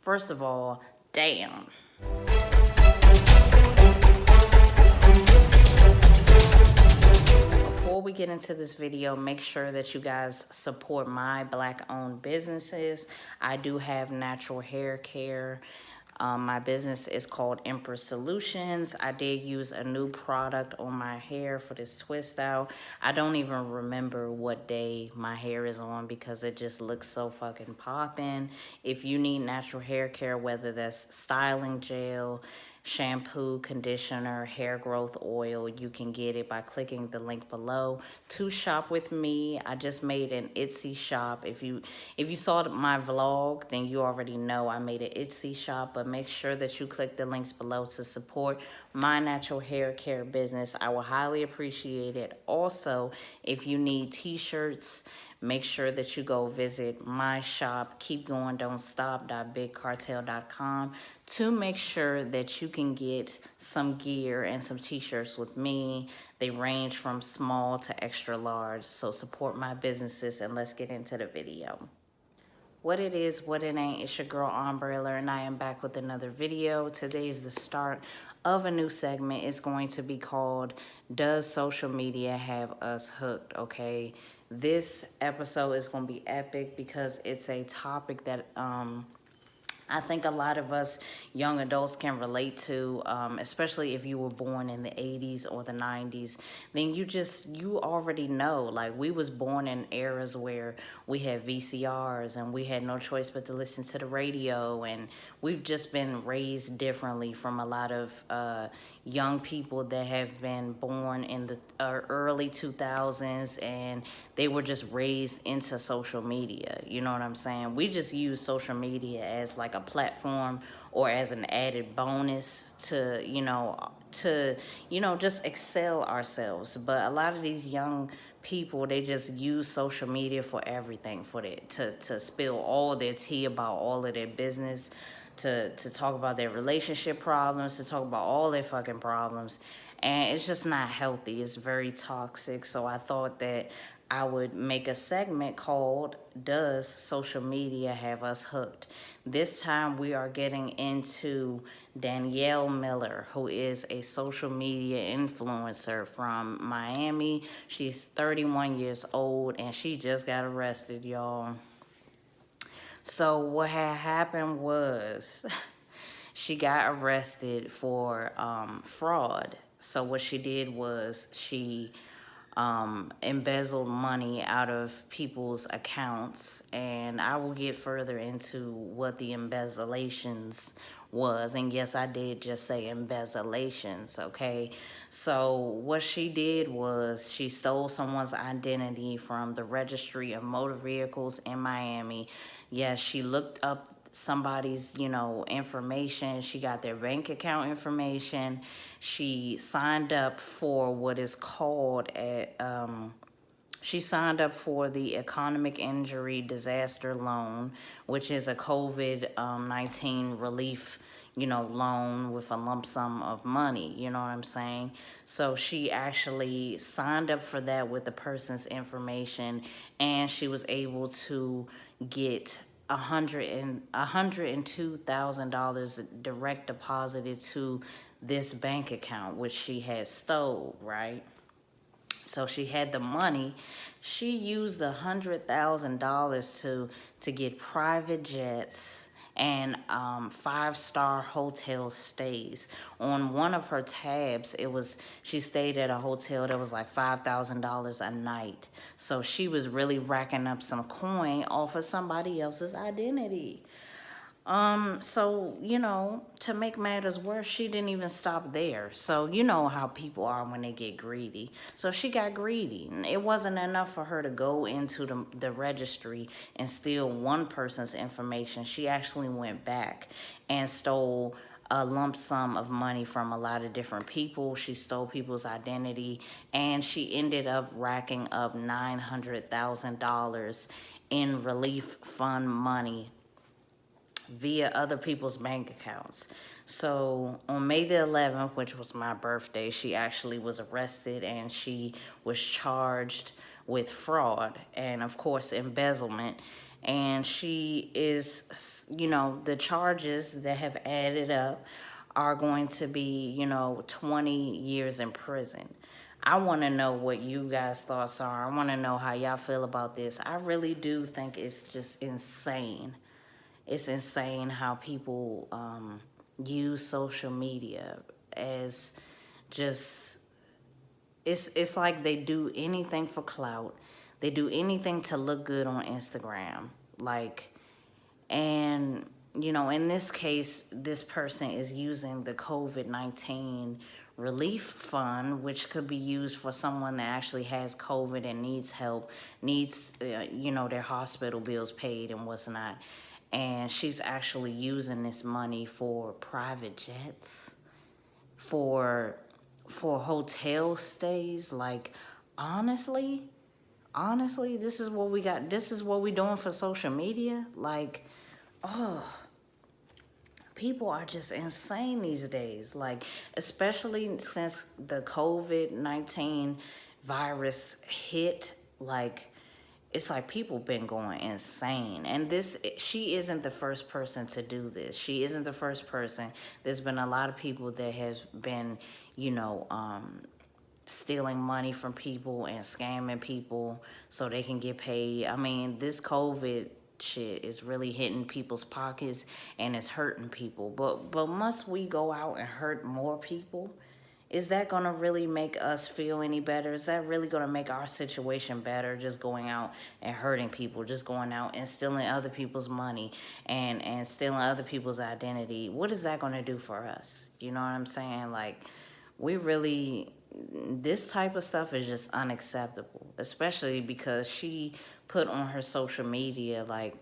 First of all, damn. Before we get into this video, make sure that you guys support my Black-owned businesses. I do have natural hair care. My business is called Empress Solutions. I did use a new product on my hair for this twist out. I don't even remember what day my hair is on because it just looks so fucking popping. If you need natural hair care, whether that's styling gel, shampoo, conditioner, hair growth oil, you can get it by clicking the link below. To shop with me, I just made an Etsy shop. If you saw my vlog, then you already know I made an Etsy shop, but make sure that you click the links below to support my natural hair care business. I will highly appreciate it. Also, if you need t-shirts, make sure that you go visit my shop, keepgoingdon'tstop.bigcartel.com, to make sure that you can get some gear and some t-shirts with me. They range from small to extra large. So support my businesses, and let's get into the video. What it is, what it ain't, it's your girl Umbrella, and I am back with another video. Today's the start of a new segment. It's going to be called Does Social Media Have Us Hooked? Okay, this episode is going to be epic because it's a topic that I think a lot of us young adults can relate to, especially if you were born in the 80s or the 90s. Then you already know, like, we was born in eras where we had VCRs and we had no choice but to listen to the radio, and we've just been raised differently from a lot of young people that have been born in the early 2000s, and they were just raised into social media. You know what I'm saying? We just use social media as like a platform or as an added bonus to just excel ourselves. But a lot of these young people, they just use social media for everything, to spill all their tea about all of their business, to talk about their relationship problems, to talk about all their fucking problems. And it's just not healthy. It's very toxic. So I thought that I would make a segment called Does Social Media Have Us Hooked? This time we are getting into Danielle Miller, who is a social media influencer from Miami. She's 31 years old and she just got arrested, y'all. So what had happened was she got arrested for fraud. So what she did was she embezzled money out of people's accounts, and I will get further into what the embezzlations was. And yes, I did just say embezzlations, okay? So what she did was she stole someone's identity from the registry of motor vehicles in Miami. Yes, she looked up somebody's information. She got their bank account information. She signed up for what is called she signed up for the economic injury disaster loan, which is a COVID-19 relief loan with a lump sum of money. You know what I'm saying? So she actually signed up for that with the person's information, and she was able to get $102,000 direct deposited to this bank account, which she had stole, right? So she had the money. She used the $100,000 to get private jets and 5-star hotel stays. On one of her tabs, she stayed at a hotel that was like $5,000 a night. So she was really racking up some coin off of somebody else's identity. So, to make matters worse, she didn't even stop there. So, you know how people are when they get greedy. So she got greedy. It wasn't enough for her to go into the registry and steal one person's information. She actually went back and stole a lump sum of money from a lot of different people. She stole people's identity, and she ended up racking up $900,000 in relief fund money via other people's bank accounts. So on May the 11th, which was my birthday, she actually was arrested, and she was charged with fraud and, of course, embezzlement. And she is, the charges that have added up are going to be, 20 years in prison. I want to know what you guys' thoughts are. I want to know how y'all feel about this. I really do think it's just insane. It's insane how people use social media as just, it's like they do anything for clout. They do anything to look good on Instagram. Like, and in this case, this person is using the COVID-19 relief fund, which could be used for someone that actually has COVID and needs help, needs their hospital bills paid and what's not. And she's actually using this money for private jets, for hotel stays. Like, honestly, this is what we got. This is what we doing for social media. Like, oh, people are just insane these days. Like, especially since the COVID-19 virus hit, like, it's like people been going insane. And she isn't the first person to do this. She isn't the first person. There's been a lot of people that has been, stealing money from people and scamming people so they can get paid. I mean, this COVID shit is really hitting people's pockets and it's hurting people. But must we go out and hurt more people? Is that gonna really make us feel any better? Is that really gonna make our situation better? Just going out and hurting people, just going out and stealing other people's money and stealing other people's identity. What is that gonna do for us? You know what I'm saying? Like, this type of stuff is just unacceptable, especially because she put on her social media, like,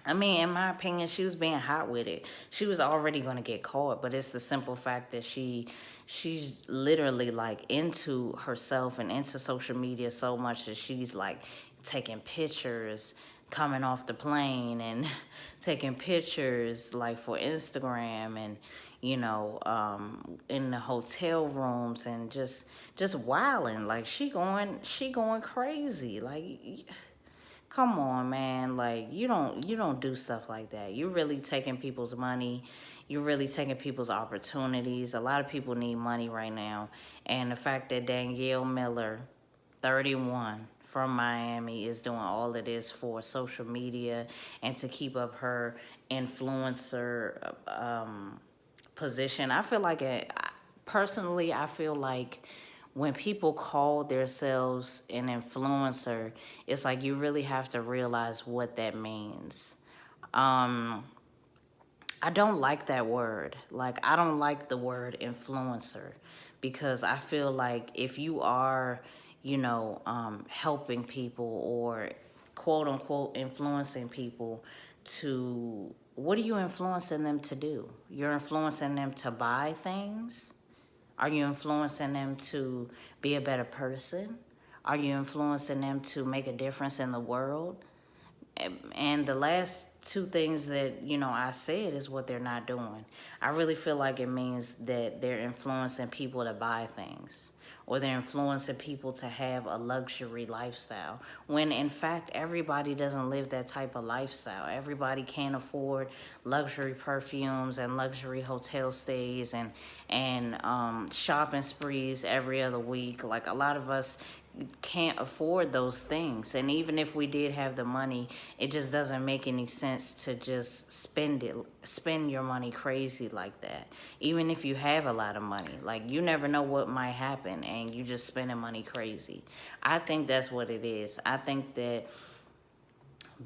I mean, in my opinion, she was being hot with it. She was already going to get caught, but it's the simple fact that she's literally like into herself and into social media so much that she's like taking pictures coming off the plane and taking pictures like for Instagram and in the hotel rooms and just wilding. Like, she going crazy. Like, come on, man. Like, you don't do stuff like that. You're really taking people's money. You're really taking people's opportunities. A lot of people need money right now. And the fact that Danielle Miller, 31, from Miami, is doing all of this for social media and to keep up her influencer position. I feel like personally, I feel like when people call themselves an influencer, it's like you really have to realize what that means. I don't like that word. Like, I don't like the word influencer because I feel like if you are, helping people or quote unquote influencing people to, what are you influencing them to do? You're influencing them to buy things? Are you influencing them to be a better person? Are you influencing them to make a difference in the world? And the last two things that, I said is what they're not doing. I really feel like it means that they're influencing people to buy things, or they're influencing people to have a luxury lifestyle, when in fact everybody doesn't live that type of lifestyle. Everybody can't afford luxury perfumes and luxury hotel stays and shopping sprees every other week. Like, a lot of us can't afford those things, and even if we did have the money, it just doesn't make any sense to just spend your money crazy like that. Even if you have a lot of money, like, you never know what might happen and you just spending money crazy. I think that's what it is. I think that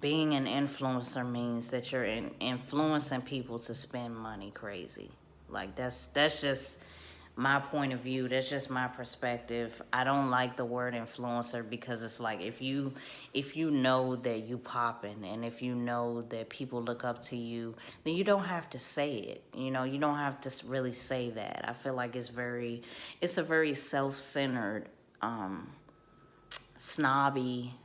being an influencer means that you're influencing people to spend money crazy. Like, that's just my point of view. That's just my perspective. I don't like the word influencer because it's like, if you know that you popping and if you know that people look up to you, then you don't have to say it. You don't have to really say that. I feel like it's a very self-centered, snobby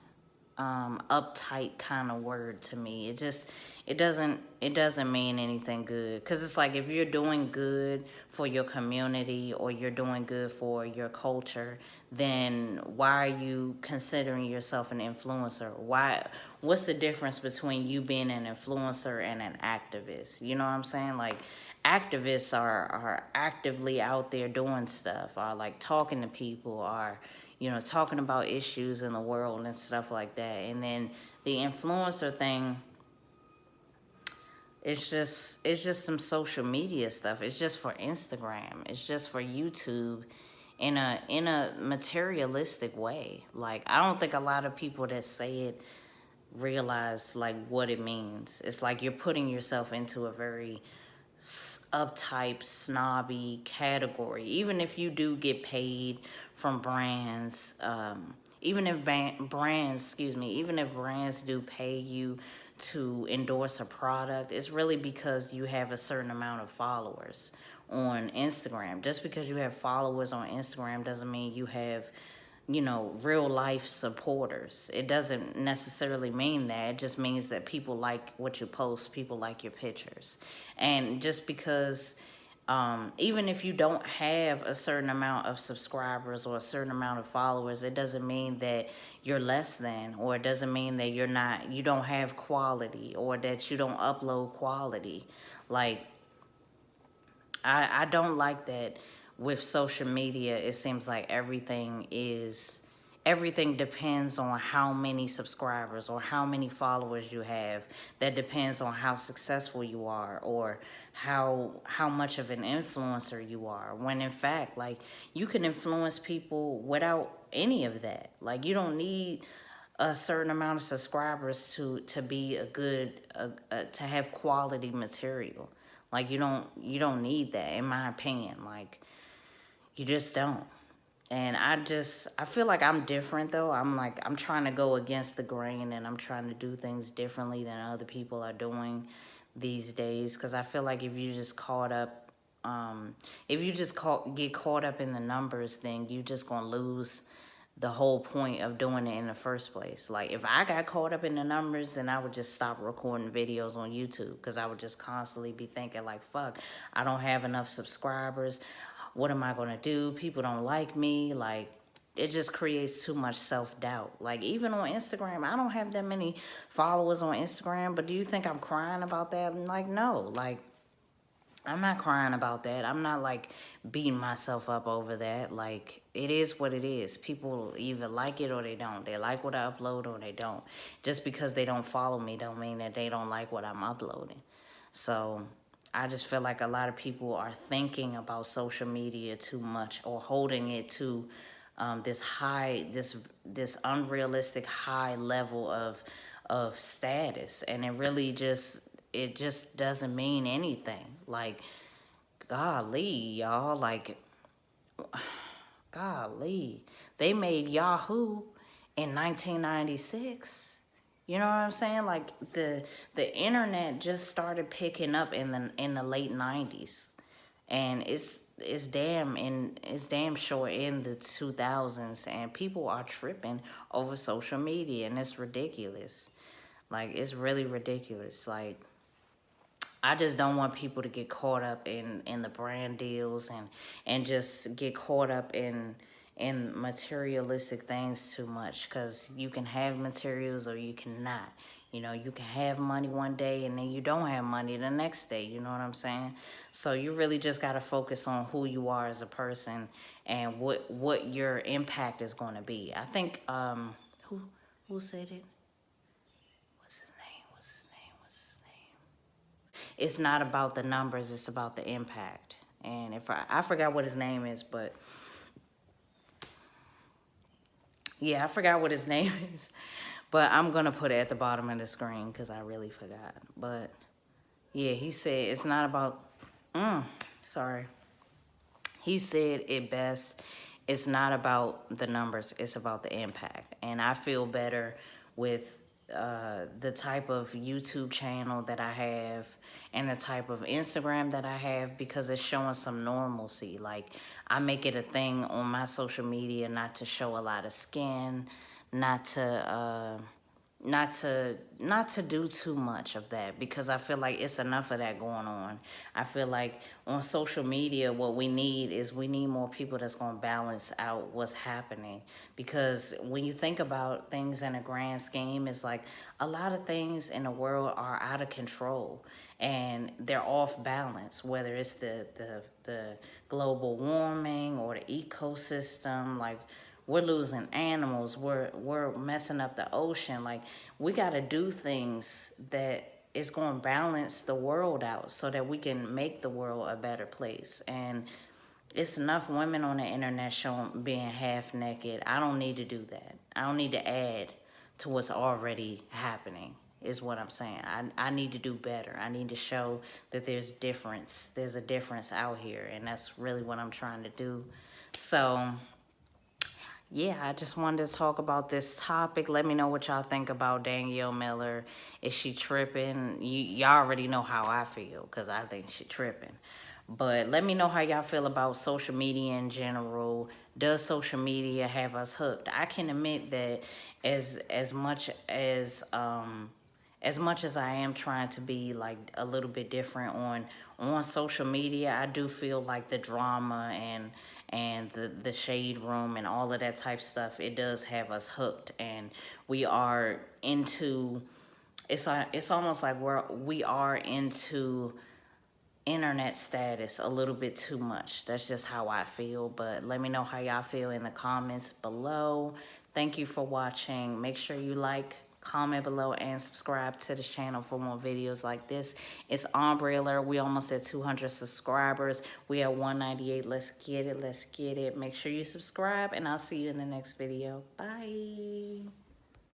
uptight kind of word to me. It doesn't mean anything good, because it's like if you're doing good for your community or you're doing good for your culture, then why are you considering yourself an influencer? What's the difference between you being an influencer and an activist? You know what I'm saying? Like, activists are actively out there doing stuff, are like talking to people, are talking about issues in the world and stuff like that. And then the influencer thing, it's just some social media stuff. It's just for Instagram. It's just for YouTube in a materialistic way. Like, I don't think a lot of people that say it realize like what it means. It's like you're putting yourself into a very uptype, snobby category. Even if you do get paid from brands, even if brands do pay you to endorse a product, it's really because you have a certain amount of followers on Instagram. Just because you have followers on Instagram doesn't mean you have real life supporters. It doesn't necessarily mean that. It just means that people like what you post, people like your pictures. And just because, even if you don't have a certain amount of subscribers or a certain amount of followers, it doesn't mean that you're less than, or it doesn't mean that you don't have quality, or that you don't upload quality. Like, I don't like that with social media. It seems like everything depends on how many subscribers or how many followers you have. That depends on how successful you are, or how much of an influencer you are. When in fact, like, you can influence people without any of that. Like, you don't need a certain amount of subscribers to be to have quality material. Like, you don't need that, in my opinion. Like, you just don't. And I feel like I'm different, though. I'm trying to go against the grain, and I'm trying to do things differently than other people are doing these days. Because I feel like if you just get caught up in the numbers, then you just gonna lose the whole point of doing it in the first place. Like, if I got caught up in the numbers, then I would just stop recording videos on YouTube, because I would just constantly be thinking like, fuck, I don't have enough subscribers. What am I gonna do? People don't like me. Like, it just creates too much self-doubt. Like, even on Instagram, I don't have that many followers on Instagram, but do you think I'm crying about that? Like, no. Like, I'm not crying about that. I'm not like beating myself up over that. Like, it is what it is. People either like it or they don't. They like what I upload or they don't. Just because they don't follow me don't mean that they don't like what I'm uploading. So I just feel like a lot of people are thinking about social media too much, or holding it to this unrealistic high level of status, and it just doesn't mean anything. Like, golly, y'all, like, golly, they made Yahoo in 1996. You know what I'm saying? Like, the internet just started picking up in the late 90s, and it's damn sure in the 2000s, and people are tripping over social media, and it's ridiculous. Like, it's really ridiculous. Like, I just don't want people to get caught up in the brand deals, and just get caught up in materialistic things too much, because you can have materials or you cannot. You can have money one day and then you don't have money the next day. You know what I'm saying? So you really just got to focus on who you are as a person, and what your impact is going to be. I think who said it? What's his name? It's not about the numbers, it's about the impact. And if I forgot what his name is, but yeah, I forgot what his name is. But I'm going to put it at the bottom of the screen because I really forgot. But yeah, he said it's not about, sorry. He said it best. It's not about the numbers, it's about the impact. And I feel better with the type of YouTube channel that I have and the type of Instagram that I have, because it's showing some normalcy. Like, I make it a thing on my social media not to show a lot of skin, not to not to do too much of that, because I feel like it's enough of that going on. I feel like on social media, what we need more people that's going to balance out what's happening, because when you think about things in a grand scheme, it's like a lot of things in the world are out of control and they're off balance, whether it's the global warming or the ecosystem. Like, we're losing animals, we're messing up the ocean. Like, we got to do things that is going to balance the world out so that we can make the world a better place. And it's enough women on the internet showing being half naked. I don't need to do that. I don't need to add to what's already happening, is what I'm saying. I need to do better. I need to show that there's a difference out here, and that's really what I'm trying to do. So yeah, I just wanted to talk about this topic. Let me know what y'all think about Danielle Miller. Is she tripping? Y'all already know how I feel, because I think she tripping. But let me know how y'all feel about social media in general. Does social media have us hooked? I can admit that as much as I am trying to be like a little bit different on social media, I do feel like the drama and the shade room and all of that type stuff, it does have us hooked, and we are into it's almost like we are into internet status a little bit too much. That's just how I feel. But let me know how y'all feel in the comments below. Thank you for watching. Make sure you like, comment below, and subscribe to this channel for more videos like this. It's Umbrella. We almost at 200 subscribers. We at 198. Let's get it. Let's get it. Make sure you subscribe, and I'll see you in the next video. Bye.